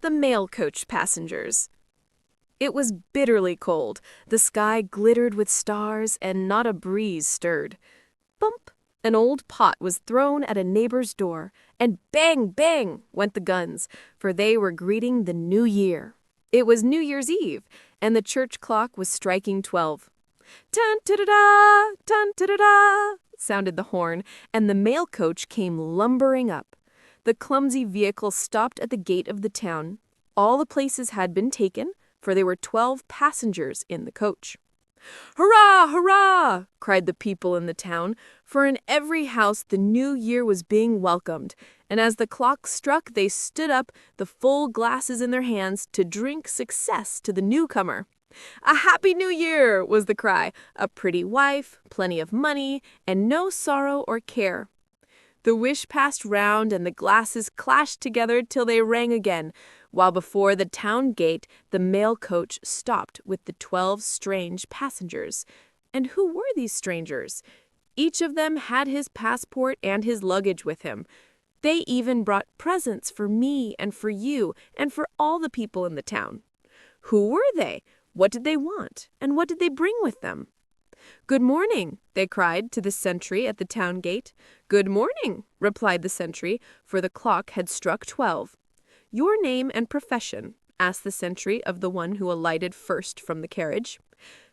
The mail coach passengers. It was bitterly cold. The sky glittered with stars, and not a breeze stirred. Bump! An old pot was thrown at a neighbor's door, and bang, bang went the guns, for they were greeting the new year. It was New Year's Eve, and the church clock was striking 12. Tun-ta-da-da, tun-ta-da-da, sounded the horn, and the mail coach came lumbering up. The clumsy vehicle stopped at the gate of the town. All the places had been taken, for there were 12 passengers in the coach. "Hurrah! Hurrah!" cried the people in the town, for in every house the new year was being welcomed, and as the clock struck they stood up, the full glasses in their hands, to drink success to the newcomer. "A Happy New Year!" was the cry. A pretty wife, plenty of money, and no sorrow or care. The wish passed round, and the glasses clashed together till they rang again, while before the town gate the mail coach stopped with the 12 strange passengers. And who were these strangers? Each of them had his passport and his luggage with him. They even brought presents for me and for you and for all the people in the town. Who were they? What did they want? And what did they bring with them? "Good morning," they cried to the sentry at the town gate. "Good morning," replied the sentry, for the clock had struck 12. "Your name and profession?" asked the sentry of the one who alighted first from the carriage.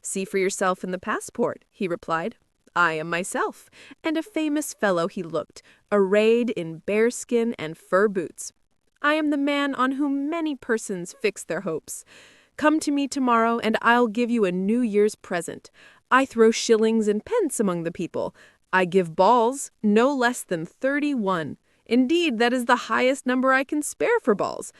"See for yourself in the passport," he replied. "I am myself," and a famous fellow he looked, arrayed in bearskin and fur boots. "I am the man on whom many persons fix their hopes. Come to me tomorrow, and I'll give you a New Year's present. I throw shillings and pence among the people. I give balls, no less than 31. Indeed, that is the highest number I can spare for balls.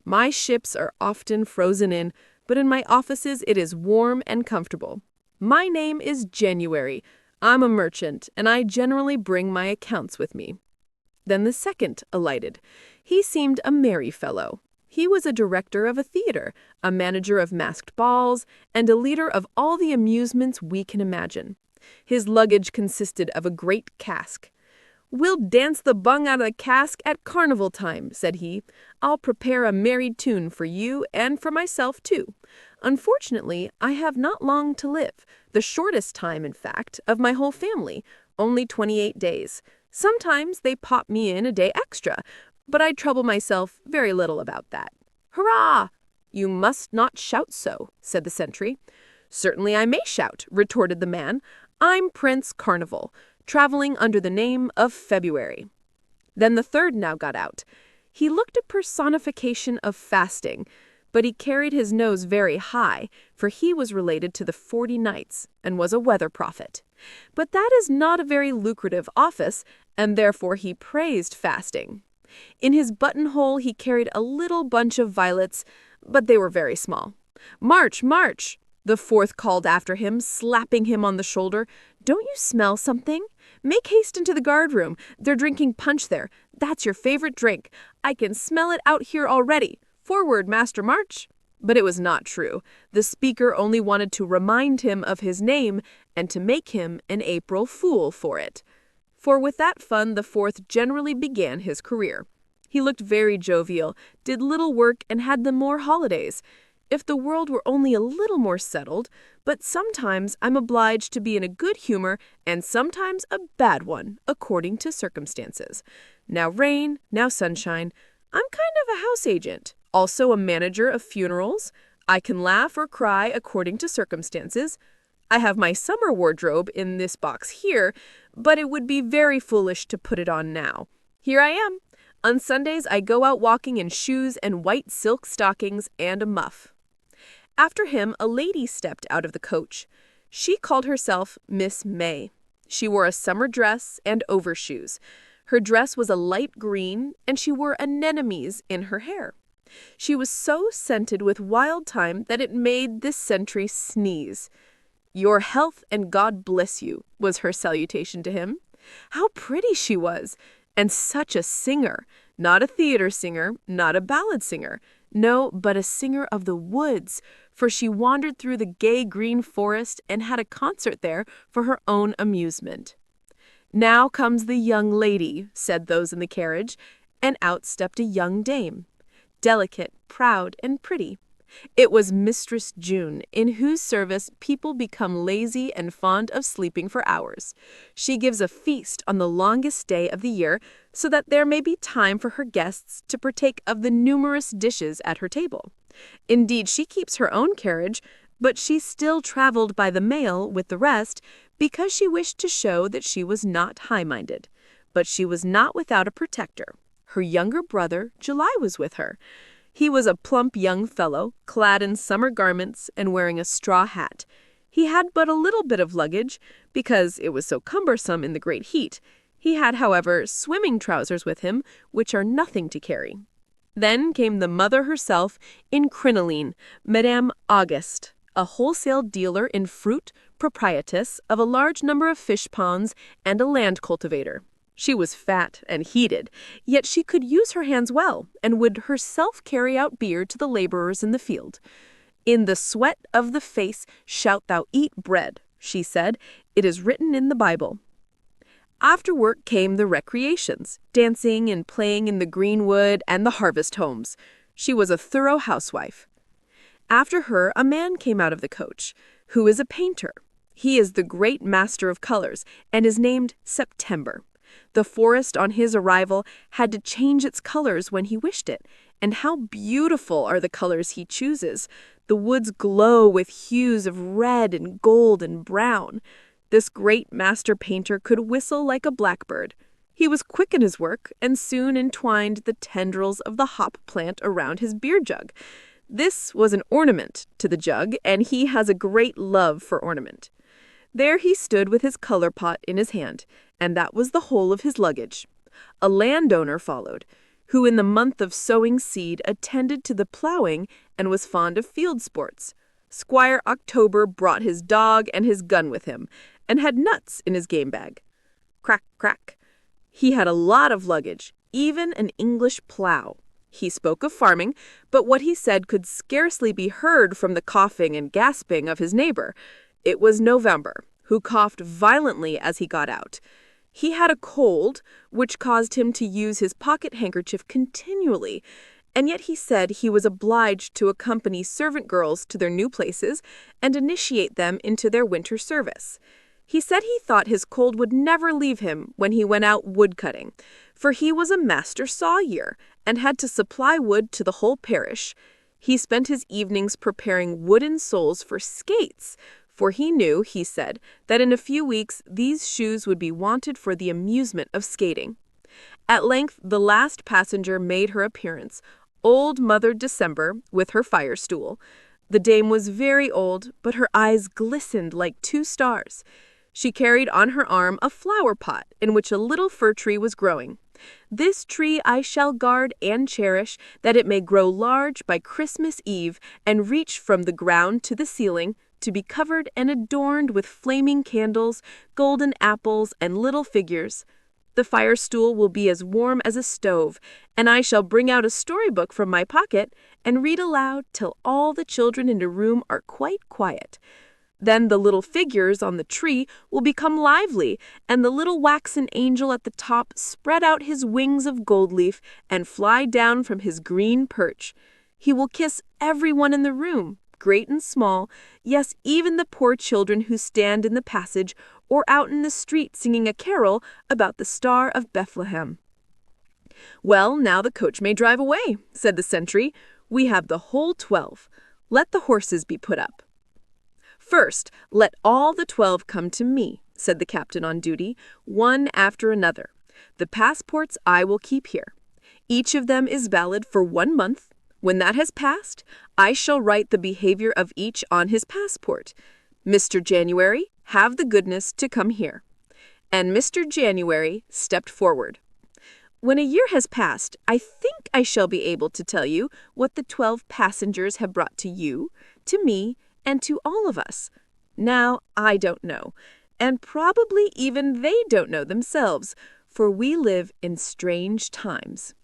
My ships are often frozen in, but in my offices it is warm and comfortable. My name is January. I'm a merchant, and I generally bring my accounts with me." Then the second alighted. He seemed a merry fellow. He was a director of a theater, a manager of masked balls, and a leader of all the amusements we can imagine. His luggage consisted of a great cask. "We'll dance the bung out of the cask at carnival time," said he. "I'll prepare a merry tune for you and for myself too. Unfortunately, I have not long to live, the shortest time, in fact, of my whole family, only 28 days. Sometimes they pop me in a day extra, but I trouble myself very little about that." "Hurrah!" "You must not shout so," said the sentry. "Certainly I may shout," retorted the man. "I'm Prince Carnival, traveling under the name of February." Then the third now got out. He looked a personification of fasting, but he carried his nose very high, for he was related to the 40 Knights, and was a weather prophet. But that is not a very lucrative office, and therefore he praised fasting. In his buttonhole he carried a little bunch of violets, but they were very small. "March, march!" the fourth called after him, slapping him on the shoulder. "Don't you smell something? Make haste into the guardroom. They're drinking punch there. That's your favorite drink. I can smell it out here already. Forward, Master March!" But it was not true. The speaker only wanted to remind him of his name and to make him an April fool for it. For with that fun the fourth generally began his career. He looked very jovial, did little work, and had the more holidays. If the world were only a little more settled, but sometimes I'm obliged to be in a good humor and sometimes a bad one, according to circumstances. Now rain, now sunshine. I'm kind of a house agent, also a manager of funerals. I can laugh or cry according to circumstances. I have my summer wardrobe in this box here, but it would be very foolish to put it on now. Here I am. On Sundays I go out walking in shoes and white silk stockings and a muff. After him a lady stepped out of the coach. She called herself Miss May. She wore a summer dress and overshoes. Her dress was a light green, and she wore anemones in her hair. She was so scented with wild thyme that it made this sentry sneeze. "Your health and God bless you," was her salutation to him. How pretty she was! And such a singer! Not a theater singer, not a ballad singer. No, but a singer of the woods, for she wandered through the gay green forest and had a concert there for her own amusement. "Now comes the young lady," said those in the carriage, and out stepped a young dame. delicate, proud, and pretty. It was Mistress June, in whose service people become lazy and fond of sleeping for hours. She gives a feast on the longest day of the year so that there may be time for her guests to partake of the numerous dishes at her table. Indeed, she keeps her own carriage, but she still traveled by the mail with the rest because she wished to show that she was not high-minded. But she was not without a protector. Her younger brother, July, was with her. He was a plump young fellow, clad in summer garments and wearing a straw hat. He had but a little bit of luggage, because it was so cumbersome in the great heat. He had, however, swimming trousers with him, which are nothing to carry. Then came the mother herself in crinoline, Madame Auguste, a wholesale dealer in fruit, proprietress of a large number of fish ponds, and a land cultivator. She was fat and heated, yet she could use her hands well, and would herself carry out beer to the laborers in the field. "In the sweat of the face shalt thou eat bread," she said. "It is written in the Bible." After work came the recreations, dancing and playing in the greenwood and the harvest homes. She was a thorough housewife. After her a man came out of the coach, who is a painter. He is the great master of colors, and is named September. The forest on his arrival had to change its colors when he wished it, and how beautiful are the colors he chooses. The woods glow with hues of red and gold and brown. This great master painter could whistle like a blackbird. He was quick in his work, and soon entwined the tendrils of the hop plant around his beer jug. This was an ornament to the jug, and he has a great love for ornament. There he stood with his color pot in his hand, and that was the whole of his luggage. A landowner followed, who in the month of sowing seed attended to the plowing and was fond of field sports. Squire October brought his dog and his gun with him, and had nuts in his game bag. Crack, crack. He had a lot of luggage, even an English plow. He spoke of farming, but what he said could scarcely be heard from the coughing and gasping of his neighbor. It was November, who coughed violently as he got out. He had a cold, which caused him to use his pocket handkerchief continually, and yet he said he was obliged to accompany servant girls to their new places and initiate them into their winter service. He said he thought his cold would never leave him when he went out wood-cutting, for he was a master sawyer and had to supply wood to the whole parish. He spent his evenings preparing wooden soles for skates, for he knew, he said, that in a few weeks these shoes would be wanted for the amusement of skating. At length the last passenger made her appearance, old Mother December, with her fire-stool. The dame was very old, but her eyes glistened like 2 stars. She carried on her arm a flower-pot in which a little fir tree was growing. "This tree I shall guard and cherish, that it may grow large by Christmas Eve and reach from the ground to the ceiling, to be covered and adorned with flaming candles, golden apples, and little figures. The fire-stool will be as warm as a stove, and I shall bring out a storybook from my pocket and read aloud till all the children in the room are quite quiet. Then the little figures on the tree will become lively, and the little waxen angel at the top spread out his wings of gold leaf and fly down from his green perch. He will kiss everyone in the room, great and small, yes, even the poor children who stand in the passage or out in the street singing a carol about the Star of Bethlehem." "Well, now the coach may drive away," said the sentry. "We have the whole 12. Let the horses be put up." "First, let all the 12 come to me," said the captain on duty, "one after another. The passports I will keep here. Each of them is valid for 1 month. When that has passed, I shall write the behavior of each on his passport. Mr. January, have the goodness to come here." And Mr. January stepped forward. "When a year has passed, I think I shall be able to tell you what the 12 passengers have brought to you, to me, and to all of us. Now, I don't know, and probably even they don't know themselves, for we live in strange times."